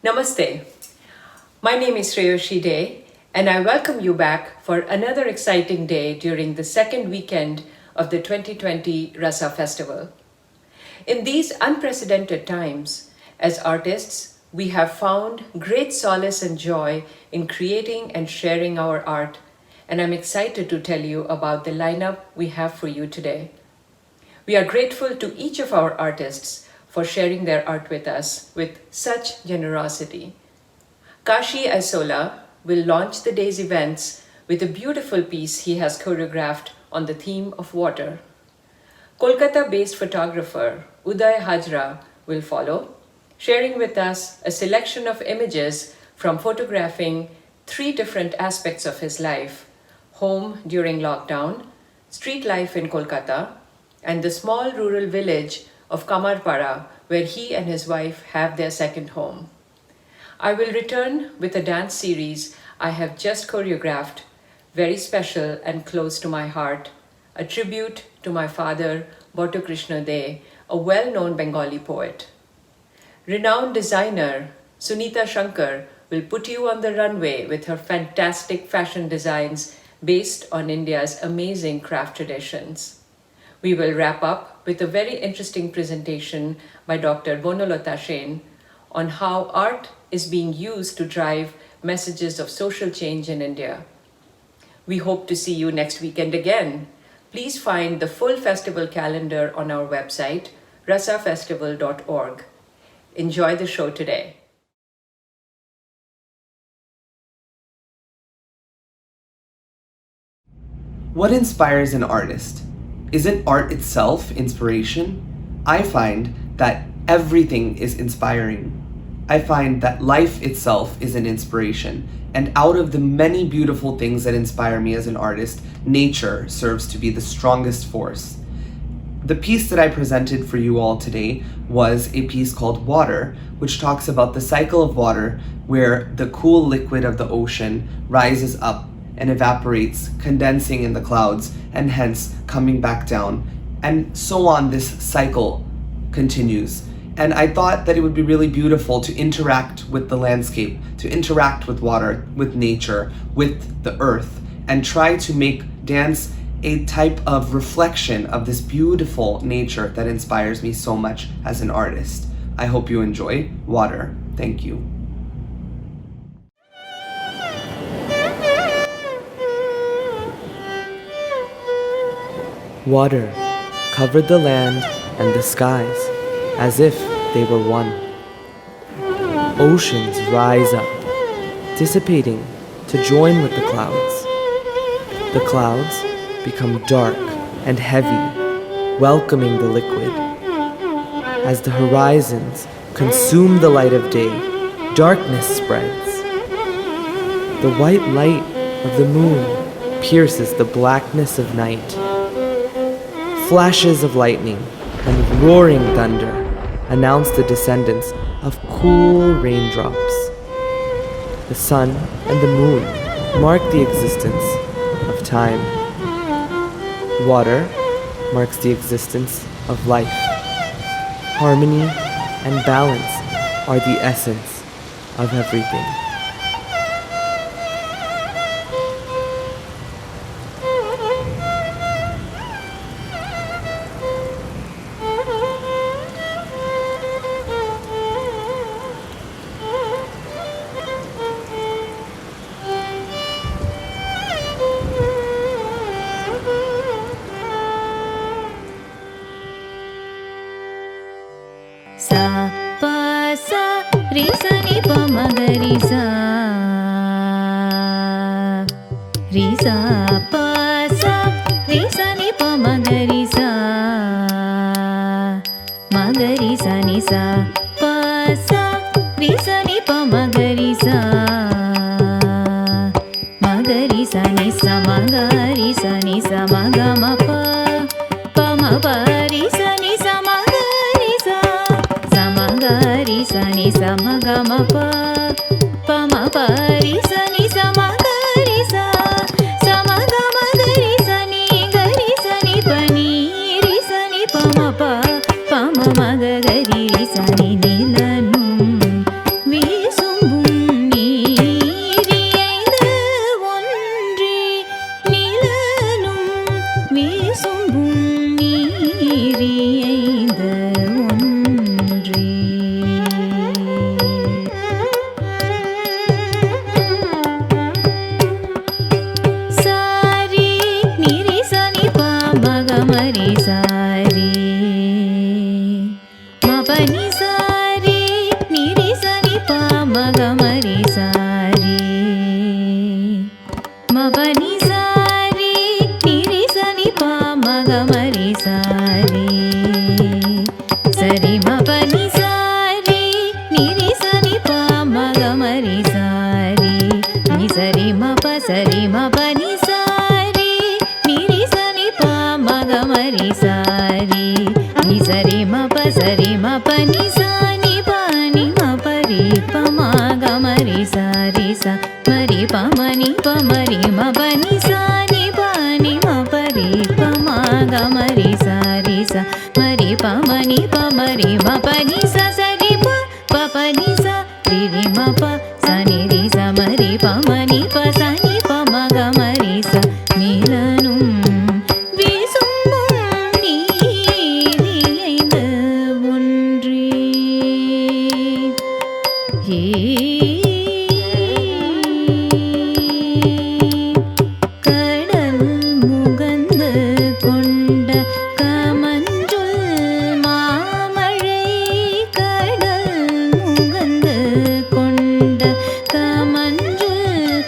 Namaste. My name is Sreyashi Dey, and I welcome you back for another exciting day during the second weekend of the 2020 Rasa Festival. In these unprecedented times, as artists, we have found great solace and joy in creating and sharing our art, and I'm excited to tell you about the lineup we have for you today. We are grateful to each of our artists for sharing their art with us with such generosity. Kashi Aysola will launch the day's events with a beautiful piece he has choreographed on the theme of water. Kolkata-based photographer Uday Hajra will follow, sharing with us a selection of images from photographing 3 different aspects of his life: home during lockdown, street life in Kolkata, and the small rural village of Kamarpara, where he and his wife have their second home. I will return with a dance series I have just choreographed, very special and close to my heart, a tribute to my father, Sreyashi Dey, a well-known Bengali poet. Renowned designer Sunita Shanker will put you on the runway with her fantastic fashion designs based on India's amazing craft traditions. We will wrap up with a very interesting presentation by Dr. Bono on how art is being used to drive messages of social change in India. We hope to see you next weekend again. Please find the full festival calendar on our website, rasafestival.org. Enjoy the show today. What inspires an artist? Isn't art itself inspiration? I find that everything is inspiring. I find that life itself is an inspiration, and out of the many beautiful things that inspire me as an artist, nature serves to be the strongest force. The piece that I presented for you all today was a piece called Water, which talks about the cycle of water, where the cool liquid of the ocean rises up and evaporates, condensing in the clouds, and hence coming back down. And so on, this cycle continues. And I thought that it would be really beautiful to interact with the landscape, to interact with water, with nature, with the earth, and try to make dance a type of reflection of this beautiful nature that inspires me so much as an artist. I hope you enjoy Water. Thank you. Water covered the land and the skies as if they were one. Oceans rise up, dissipating to join with the clouds. The clouds become dark and heavy, welcoming the liquid. As the horizons consume the light of day, darkness spreads. The white light of the moon pierces the blackness of night. Flashes of lightning and roaring thunder announce the descendance of cool raindrops. The sun and the moon mark the existence of time. Water marks the existence of life. Harmony and balance are the essence of everything. Sa pa sa re sa ni pa ma ga re sa pa sa re sa ni pa ma ga re sa ni sa pa sa re sa ni pa ma ga re sa ni sa ma ga re sa ni sa ma ga ma pa ma pa re sa ni sa ma ga re sa ri sa ni sa ma ga ma pa ma pa ri sa ni sa ma ga ri sa ma ga ma ga ri sa ni pa ni ri sa ni pa ma pa ma ga ga ri sa ni ni la nu vi விசும்பும் நீரியைந்த ஒன்றே. Sorry நிரி சனி பாமகமரி sorry மபனி sorry நிரி சனி பாமகமரி sorry மபனி sorry நிரி சனி பாமகமரி sorry சரி மபனி sorry நிரி சனி பாமகமரி sorry நி சரி மப சரி மபனி sorry நிரி சனி பாமகமரி sorry நி சரி மப சரி மபனி சானி பானி மபரி பமகமரி sorry ச மரி பமனி பமரி மபனி சானி பானி மபரி பமகமரி sorry ச மரி பமனி பமரி மபனி ச சரி ப பபனி ச ரி மப சனி ரி ச மரி பமனி ப சனி பமகமரி ச மிலனும் விசும்பும் நீரியைந்த ஒன்றே. கடல் முகந்து கொண்ட கமஞ்சுள் மாமழை கடல் முகந்து கொண்ட கமஞ்சுள்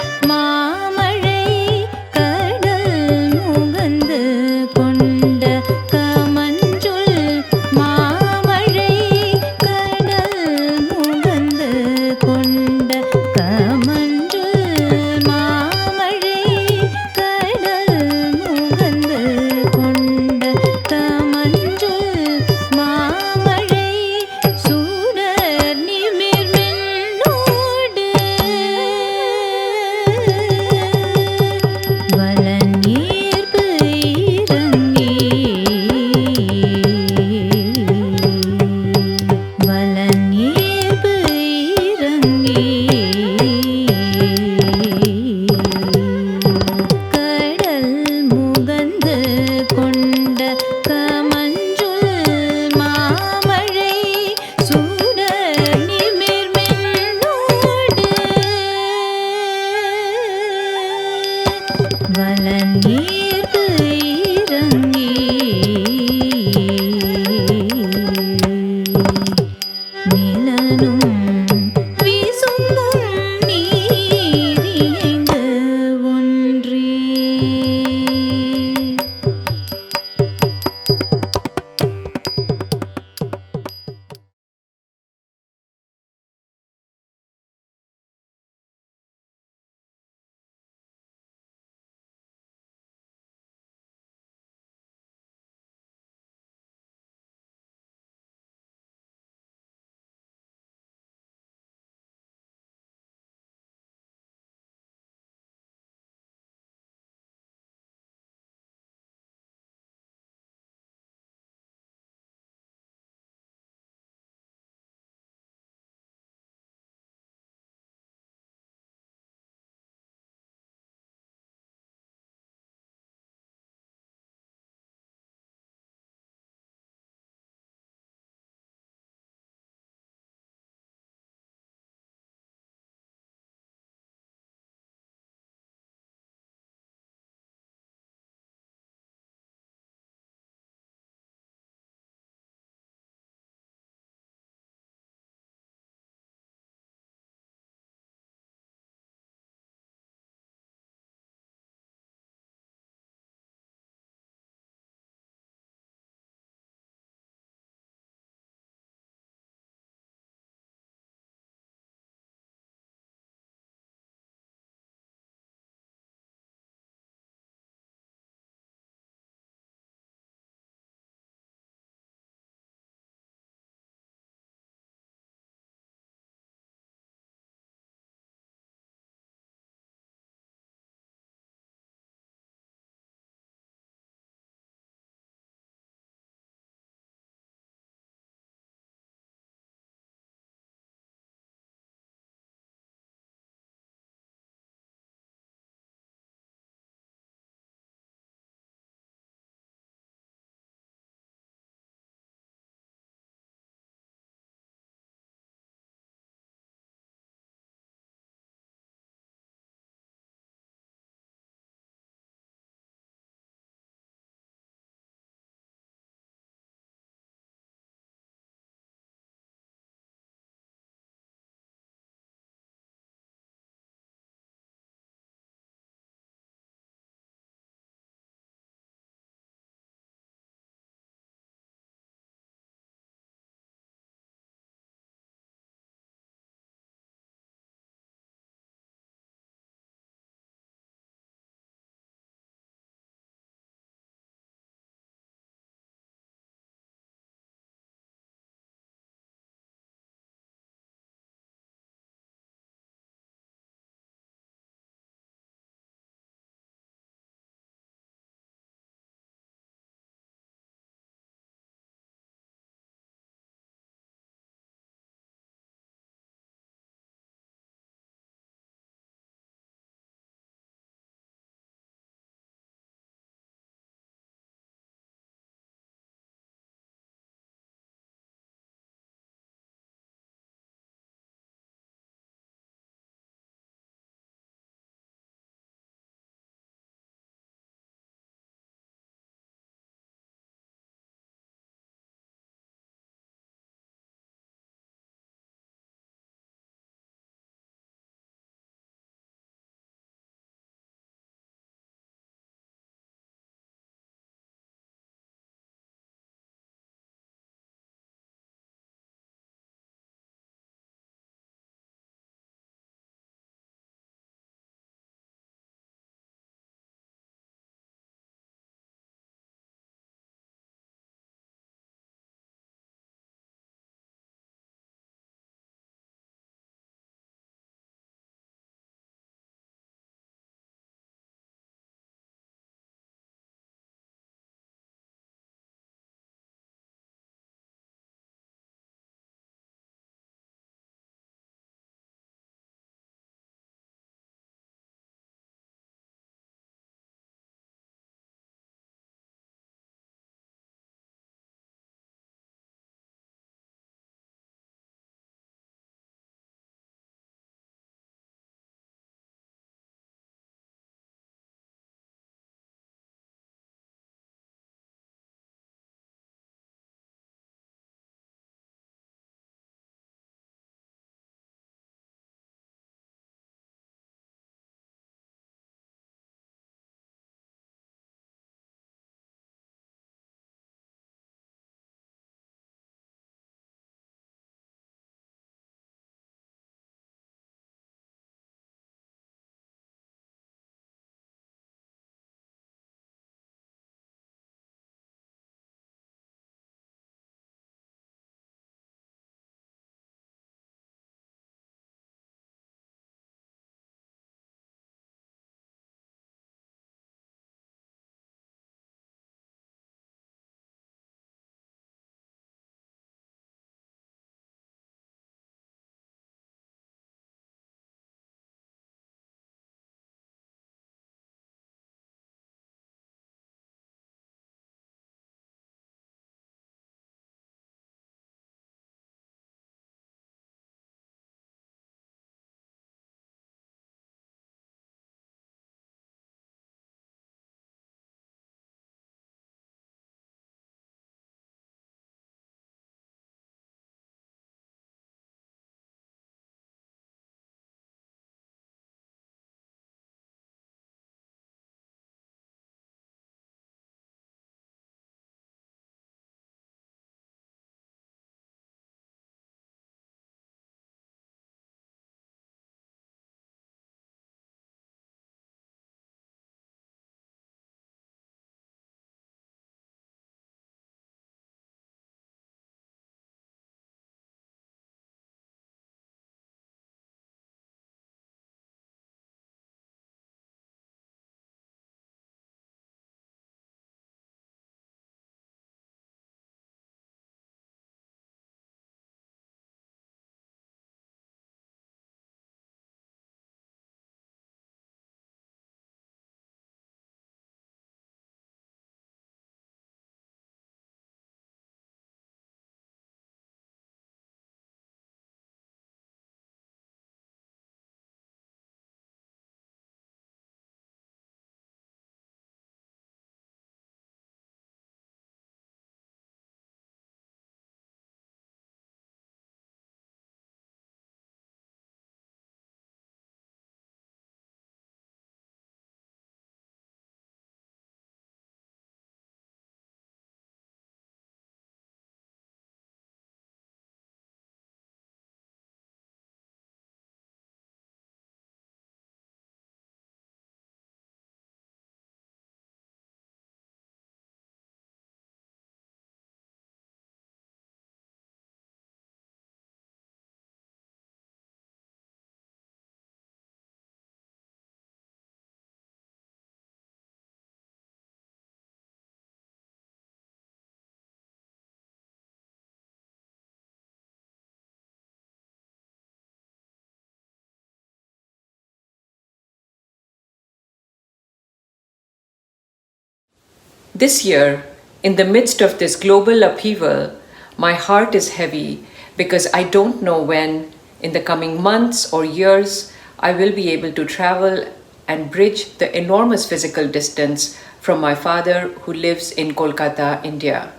This year, in the midst of this global upheaval, my heart is heavy because I don't know when, in the coming months or years, I will be able to travel and bridge the enormous physical distance from my father who lives in Kolkata, India.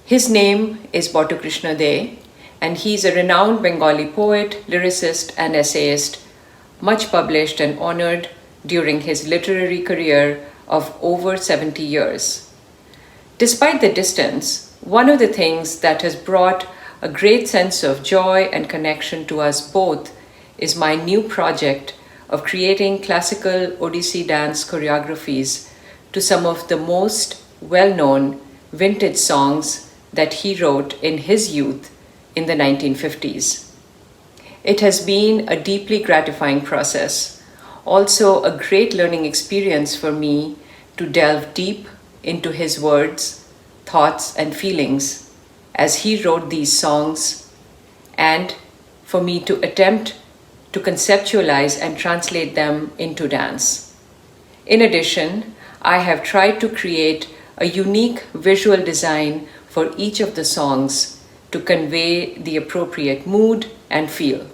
His name is Bono Krishna Dey, and he's a renowned Bengali poet, lyricist, and essayist, much published and honored during his literary career of over 70 years. Despite the distance, one of the things that has brought a great sense of joy and connection to us both is my new project of creating classical Odissi dance choreographies to some of the most well-known vintage songs that he wrote in his youth in the 1950s. It has been a deeply gratifying process, also a great learning experience for me to delve deep into his words, thoughts, and feelings as he wrote these songs, and for me to attempt to conceptualize and translate them into dance. In addition, I have tried to create a unique visual design for each of the songs to convey the appropriate mood and feel.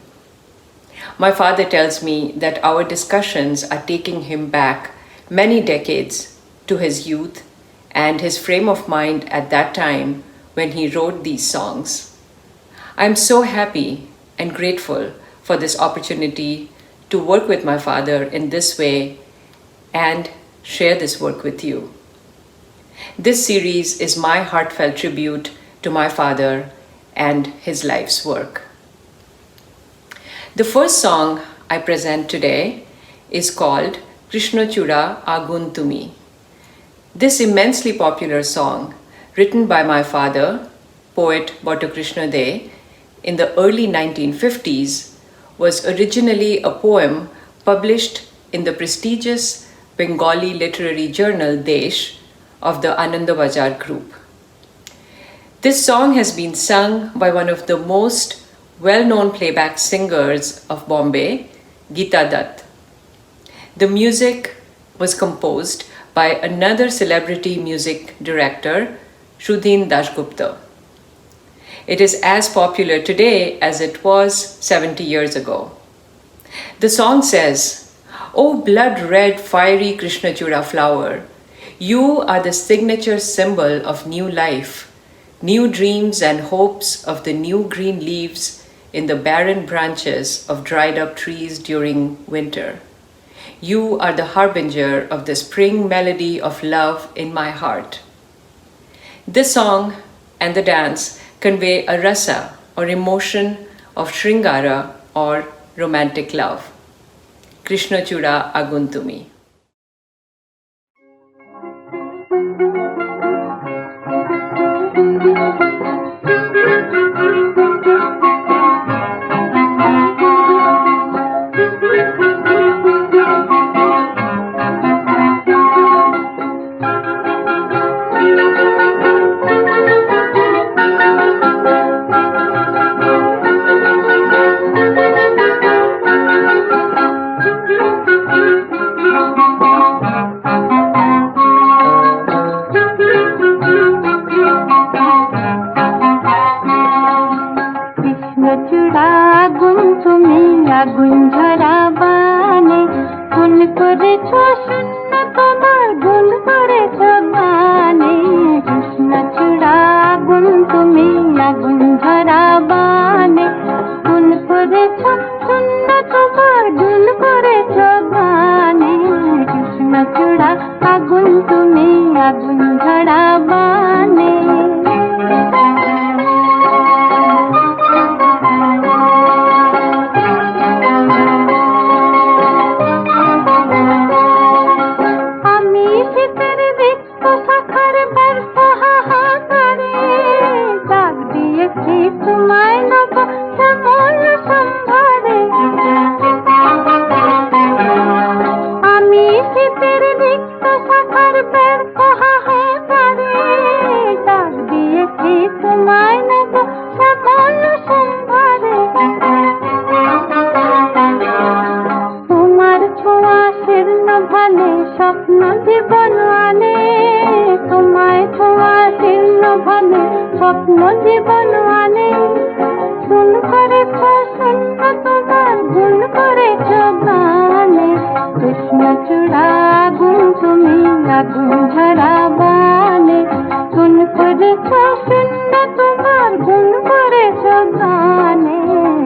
My father tells me that our discussions are taking him back many decades to his youth and his frame of mind at that time when he wrote these songs. I'm so happy and grateful for this opportunity to work with my father in this way and share this work with you. This series is my heartfelt tribute to my father and his life's work. The first song I present today is called Krishna Chura Agun Tumi. This immensely popular song, written by my father, poet Bono Krishna Dey, in the early 1950s, was originally a poem published in the prestigious Bengali literary journal Desh of the Anandabazar group. This song has been sung by one of the most well-known playback singers of Bombay, Geeta Dutt. The music was composed by another celebrity music director, Shudhin Dasgupta. It is as popular today as it was 70 years ago. The song says, "O blood-red fiery Krishna Chura flower, you are the signature symbol of new life, new dreams and hopes of the new green leaves in the barren branches of dried-up trees during winter. You are the harbinger of the spring melody of love in my heart." This song and the dance convey a rasa or emotion of Shringara or romantic love. Krishna Chura Agun Tumi. আনে, স্বপ্ন জীবন আনে। শুন করেছ শূন্য তোমার, গুণ করেছ গানে। কৃষ্ণচূড়া আগুন তুমি, আগুন ঝরা বানে। শুন করেছ শূন্য তোমার, গুণ করেছ গানে।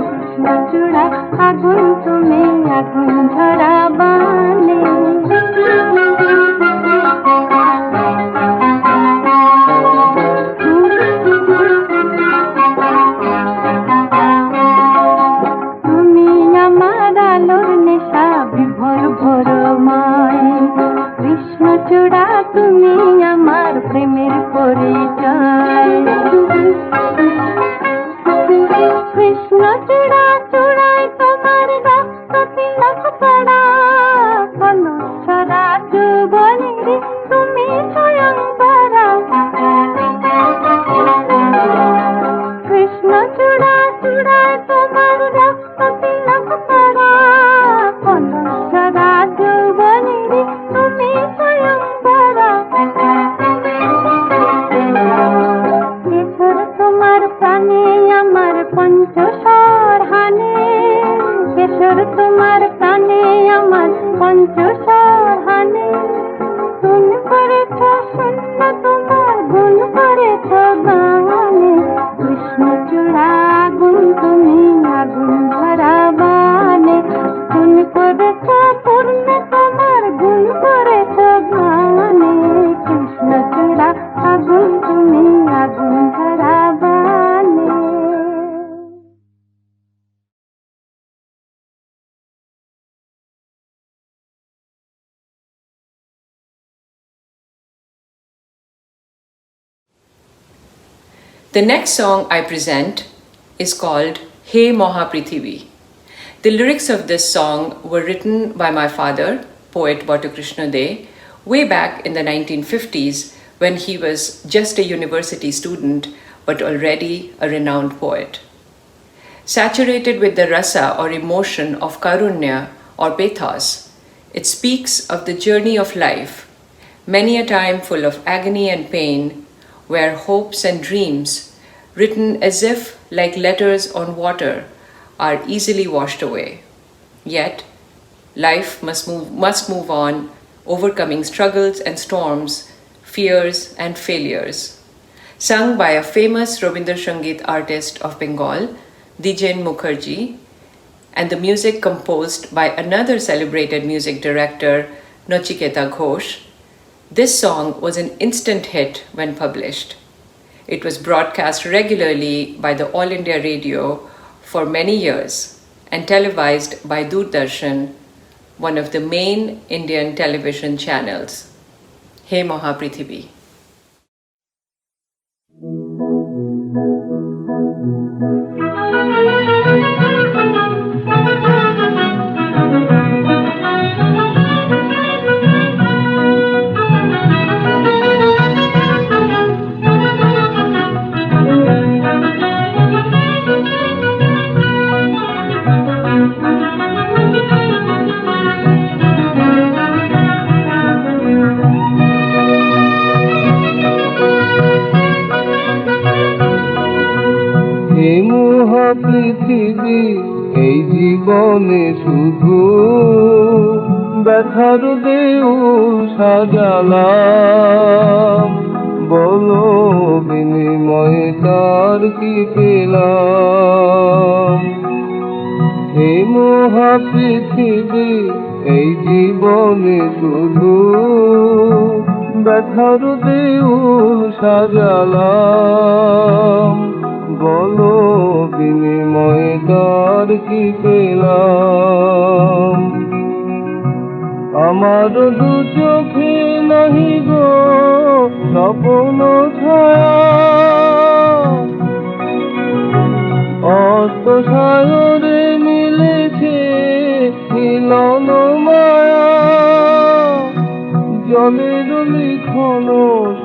কৃষ্ণচূড়া আগুন তুমি, আগুন ঝরা বানে। তুমি আমার আলোর নেশা, বিভোর ভোর মায়। কৃষ্ণচূড়া তুমি আমার প্রেমের পরিচয়। কৃষ্ণচূড়া চূড়ায় তোমার রক্ত তিলক পড়া, কলুষরা যৌবনের তুমি স্বয়ং বরা। কৃষ্ণচূড়া চূড়ায় তোমার রক্ত তিলক পড়া, কলুষরা যৌবনের তুমি স্বয়ং বরা। কেশর তোমার প্রাণে আমার পঞ্চস্বর হানে। কেশর তোমার প্রাণে আমার পঞ্চস্বর হানে। গুণ করেছ শূন্য তোমার, গুণ করেছ গানে। কৃষ্ণচূড়া আগুন তুমি, আগুন ঝরা বানে। গুণ করেছ পূর্ণ তোমার, গুণ করেছ গানে। কৃষ্ণচূড়া আগুন তুমি, আগুন ঝরা বানে। The next song I present is called Hey Mahaprithivi. The lyrics of this song were written by my father, poet Sreyashi Dey, way back in the 1950s when he was just a university student but already a renowned poet. Saturated with the rasa or emotion of karunya or pathos, it speaks of the journey of life, many a time full of agony and pain, where hopes and dreams, written as if like letters on water, are easily washed away. Yet, life must move on, overcoming struggles and storms, fears and failures. Sung by a famous Rabindra Sangeet artist of Bengal, Dijen Mukherjee, and the music composed by another celebrated music director, Nachiketa Ghosh. This song was an instant hit when published. It was broadcast regularly by the All India Radio for many years and televised by Doordarshan, one of the main Indian television channels. Hey Mahaprithivi. পৃথিবী এই জীবনে শুধু ব্যথার দেউল সাজালাম, বলো বিনিময়ে তার কি পেলাম। হে মহাপৃথিবী এই জীবনে শুধু ব্যথার দেউল সাজালাম, বলো বিনিময়ে তার কি পেলাম। আমার দু চোখে নাহি গো স্বপ্ন ছায়া, অস্ত সাগরে মিলেছে মিলন মায়া। জলের লিখন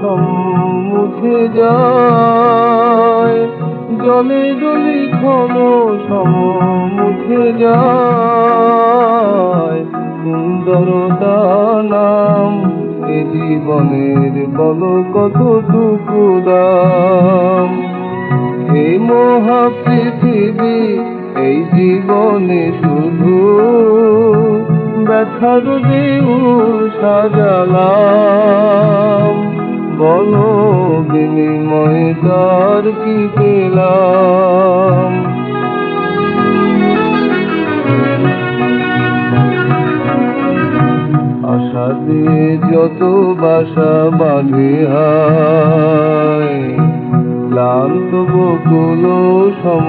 সম্মুখে যায়, জলের লিখন সম্মুখে যায়। সুন্দরতা নাম এ জীবনের বল কতটুকু দাম। ব্যথার দেউল সাজালাম, বলো বিনিময়ে তার কি পেলাম। আশা দিয়ে যত বাসা বাঁধে হায়, ক্লান্ত বকুল সম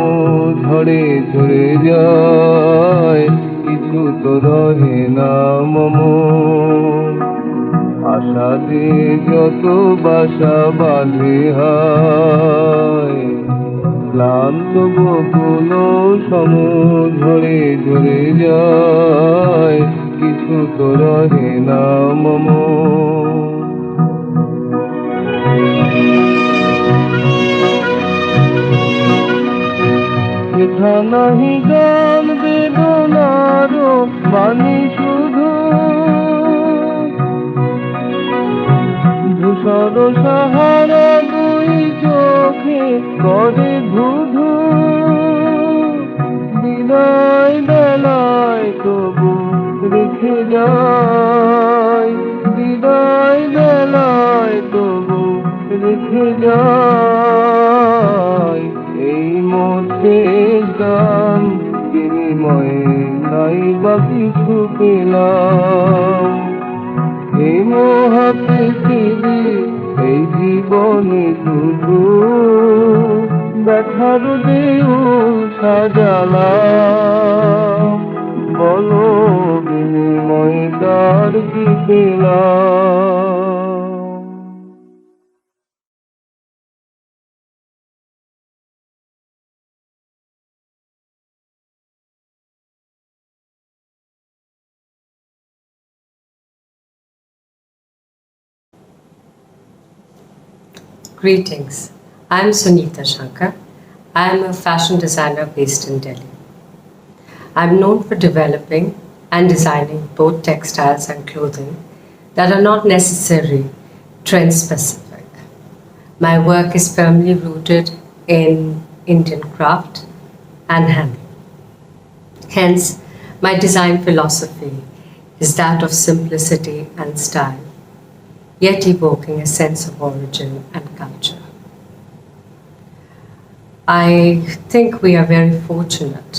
ঝরে ঝরে যায়, কিছু তো রহে না মম। আশা দিয়ে যত বাসা বাঁধে হায়, ক্লান্ত বকুল সম ঝরে ঝরে যায়, কিছু তো রহে না মম। এথা নাহি গান বেদনার বাণী শুধু, ধূসর সাহারা দুই চোখে করে ধুধু। বিদায় বেলায় তবু রেখে যায়, বিদায় বেলায় তবু রেখে যায়, এই মধ্যে গান বিনিময়ে নাই বা কিছু পেলাম। এই মহা পৃথিবী এই জীবনে শুধু ব্যথার দেউল সাজালাম, বলো বিনিময়ে তার কি পেলাম। Greetings. I'm Sunita Shanker. I'm a fashion designer based in Delhi. I'm known for developing and designing both textiles and clothing that are not necessarily trend specific. My work is firmly rooted in Indian craft and handloom. Hence, my design philosophy is that of simplicity and style, yet evoking a sense of origin and culture. I think we are very fortunate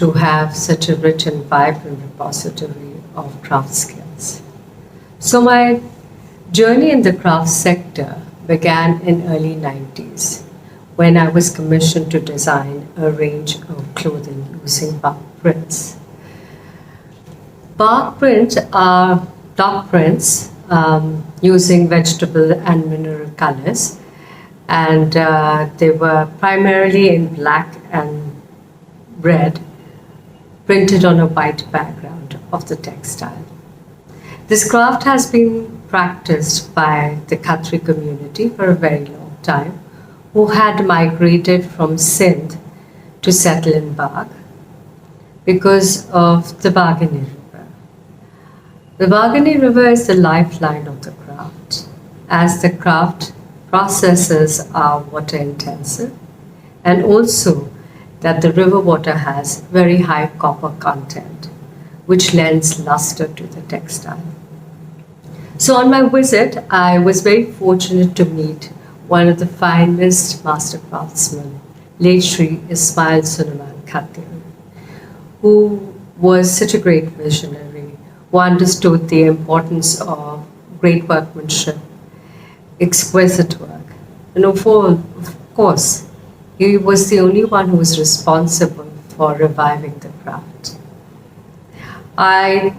to have such a rich and vibrant repository of craft skills. So my journey in the craft sector began in early 90s when I was commissioned to design a range of clothing using bark prints. Bark prints are block prints using vegetable and mineral colors, and they were primarily in black and red, printed on a white background of the textile. This craft has been practiced by the Khatri community for a very long time, who had migrated from Sindh to settle in Bagh because of the Baghani River. The Baghani River is the lifeline of the craft, as the craft processes are water intensive, and also that the river water has very high copper content, which lends luster to the textile. So on my visit, I was very fortunate to meet one of the finest master craftsmen, late Shri Ismail Suleiman Khatir, who was such a great visionary, who understood the importance of great workmanship, exquisite work. And of course, he was the only one who was responsible for reviving the craft. I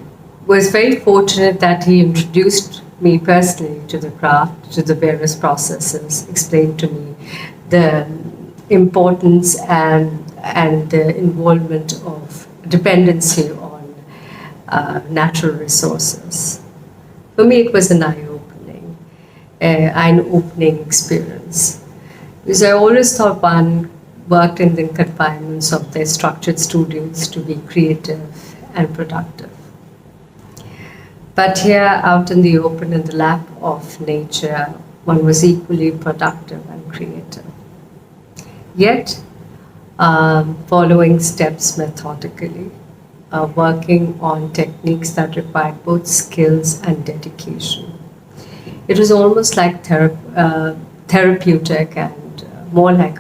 was very fortunate that he introduced me personally to the craft, to the various processes, explained to me the importance and the involvement of dependency on natural resources. For me, it was an eye-opening experience. Because I always thought one worked in the confinements of their structured studios to be creative and productive. But here, out in the open, in the lap of nature, one was equally productive and creative. Yet, following steps methodically, working on techniques that required both skills and dedication. It was almost like therapeutic and more like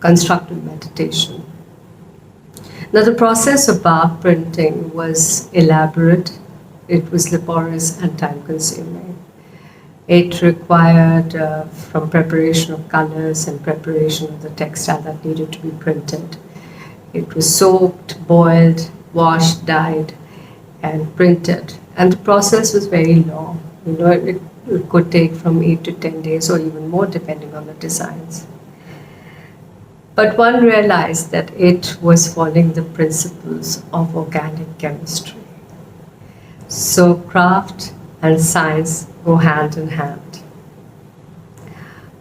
constructive meditation. Now, the process of bark printing was elaborate, it was laborious and time consuming. It required from preparation of colors and preparation of the textile that needed to be printed. It was soaked, boiled, washed, dyed, and printed. And the process was very long. It could take from 8 to 10 days or even more depending on the designs. But one realized that it was following the principles of organic chemistry. So craft and science go hand in hand.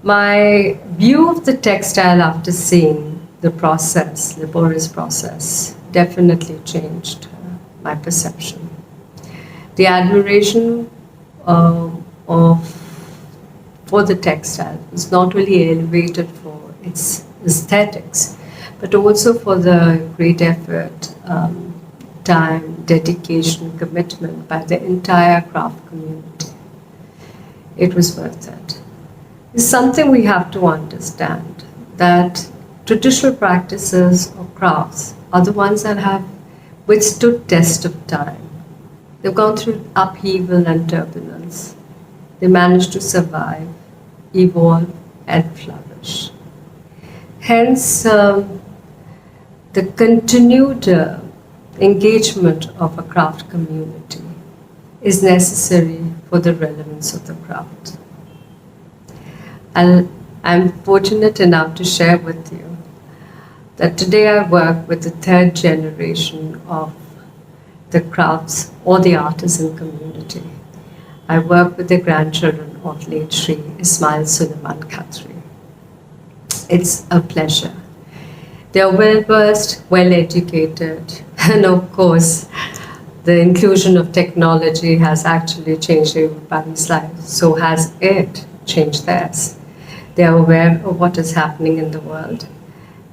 My view of the textile after seeing the process, laborious process, definitely changed my perception. The admiration for the textile was not only elevated for its aesthetics, but also for the great effort, time, dedication, commitment by the entire craft community. It was worth it. It's something we have to understand, that traditional practices or crafts are the ones that have withstood test of time. They've gone through upheaval and turbulence. They managed to survive, evolve, and flourish. Hence, the continued engagement of a craft community is necessary for the relevance of the craft. I'm fortunate enough to share with you that today I work with the third generation of the crafts or the artisan community. I work with the grandchildren of late Sri Ismail Suleiman Khatri. It's a pleasure. They are well-versed, well-educated, and of course, the inclusion of technology has actually changed everybody's life. So has it changed theirs. They are aware of what is happening in the world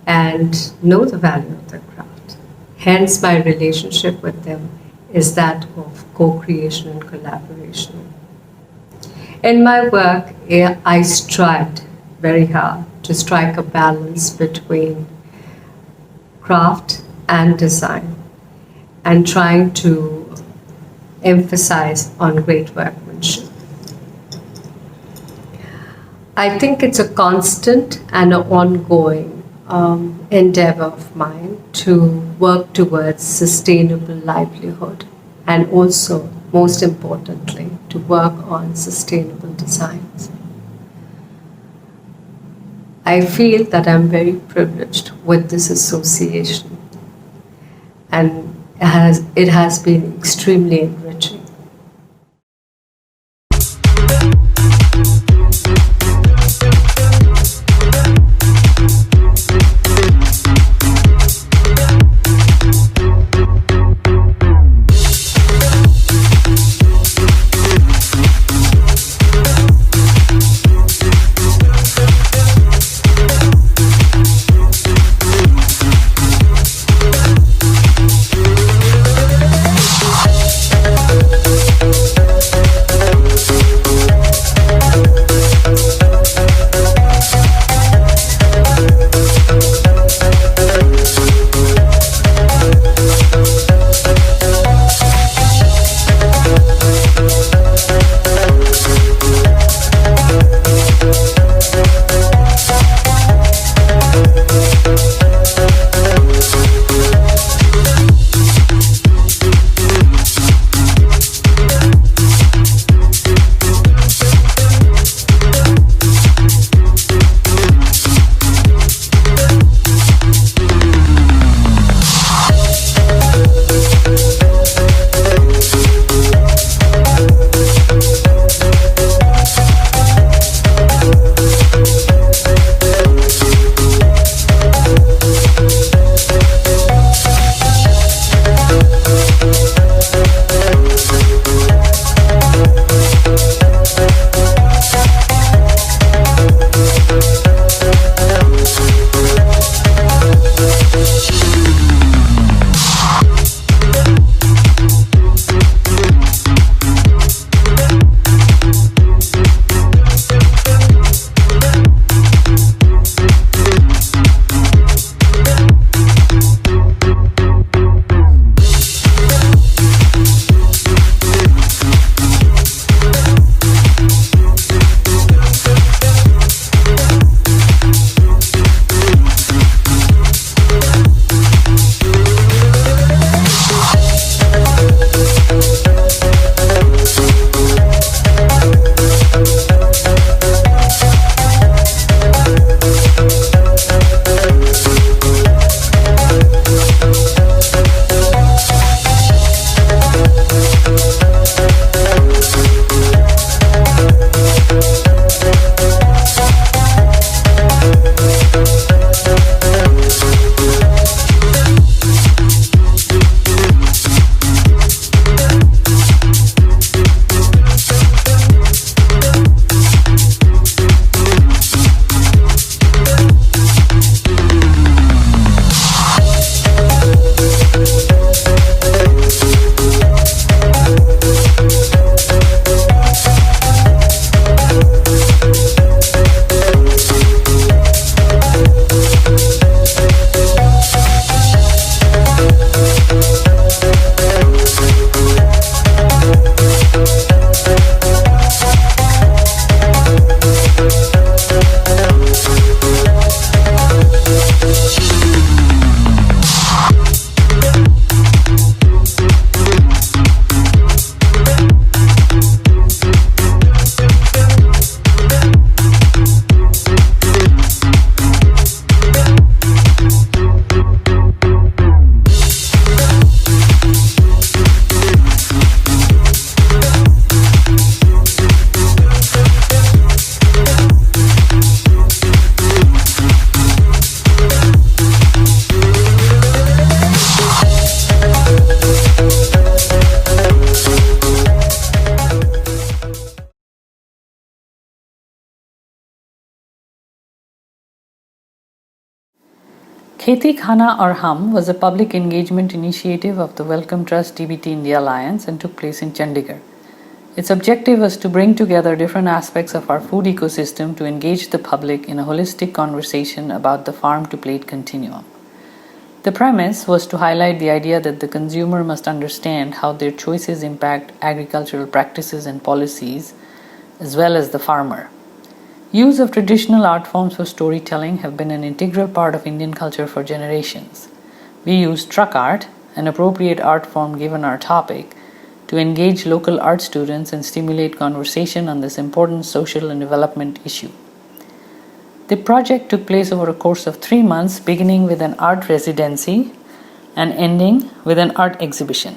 and know the value of the craft. Hence, my relationship with them is that of co-creation and collaboration. In my work, I strived very hard to strike a balance between craft and design and trying to emphasize on great workmanship. I think it's a constant and an ongoing endeavor of mine to work towards sustainable livelihood and also, most importantly, to work on sustainable designs. I feel that I'm very privileged with this association, and it has been extremely enriching. Kheti Khana or Hum was a public engagement initiative of the Wellcome Trust DBT India Alliance and took place in Chandigarh. Its objective was to bring together different aspects of our food ecosystem to engage the public in a holistic conversation about the farm to plate continuum. The premise was to highlight the idea that the consumer must understand how their choices impact agricultural practices and policies, as well as the farmer. Use of traditional art forms for storytelling have been an integral part of Indian culture for generations. We use truck art, an appropriate art form given our topic, to engage local art students and stimulate conversation on this important social and development issue. The project took place over a course of 3 months, beginning with an art residency and ending with an art exhibition.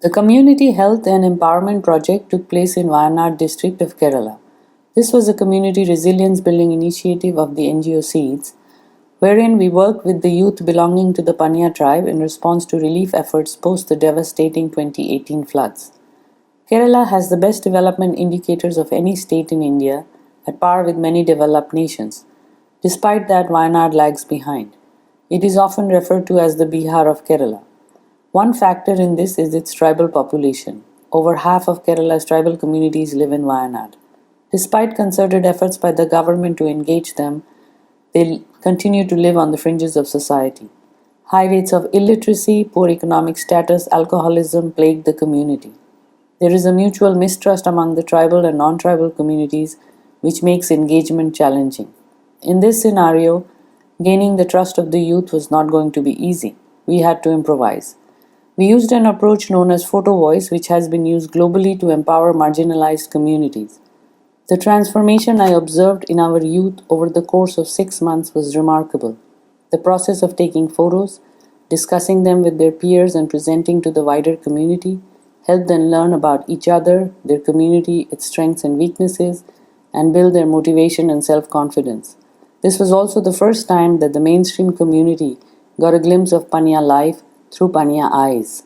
The Community Health and Empowerment Project took place in Wayanad district of Kerala. This was a community resilience building initiative of the NGO Seeds, wherein we worked with the youth belonging to the Panya tribe in response to relief efforts post the devastating 2018 floods. Kerala has the best development indicators of any state in India, at par with many developed nations. Despite that, Wayanad lags behind. It is often referred to as the Bihar of Kerala. One factor in this is its tribal population. Over half of Kerala's tribal communities live in Wayanad. Despite concerted efforts by the government to engage them, they continue to live on the fringes of society. High rates of illiteracy, poor economic status, alcoholism plague the community. There is a mutual mistrust among the tribal and non-tribal communities, which makes engagement challenging. In this scenario, gaining the trust of the youth was not going to be easy. We had to improvise. We used an approach known as photo voice, which has been used globally to empower marginalized communities. The transformation I observed in our youth over the course of 6 months was remarkable. The process of taking photos, discussing them with their peers, and presenting to the wider community helped them learn about each other, their community, its strengths and weaknesses, and build their motivation and self-confidence. This was also the first time that the mainstream community got a glimpse of Panya life through Panya eyes.